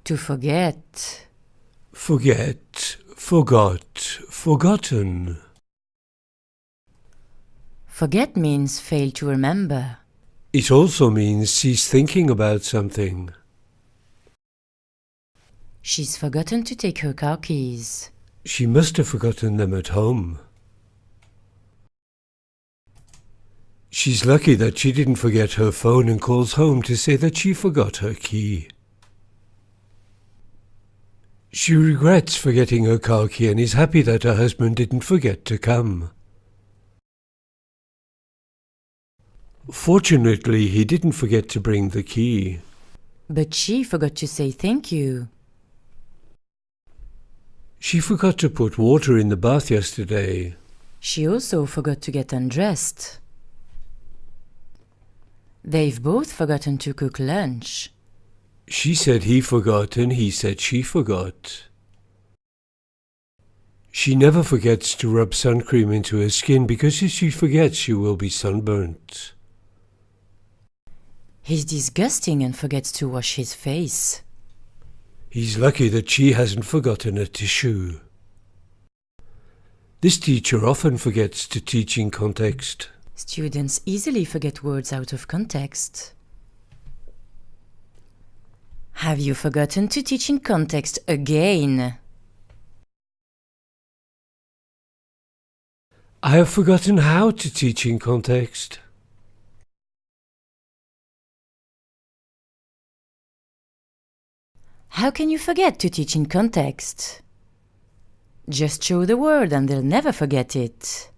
To forget. Forget, forgot, forgotten. Forget means fail to remember. It also means she's thinking about something. She's forgotten to take her car keys. She must have forgotten them at home. She's lucky that she didn't forget her phone and calls home to say that she forgot her key. She regrets forgetting her car key and is happy that her husband didn't forget to come. Fortunately, he didn't forget to bring the key. But she forgot to say thank you. She forgot to put water in the bath yesterday. She also forgot to get undressed. They've both forgotten to cook lunch. She said he forgot and he said she forgot. She never forgets to rub sun cream into her skin because if she forgets she will be sunburnt. He's disgusting and forgets to wash his face. He's lucky that she hasn't forgotten a tissue. This teacher often forgets to teach in context. Students easily forget words out of context. Have you forgotten to teach in context again? I have forgotten how to teach in context. How can you forget to teach in context? Just show the word and they'll never forget it.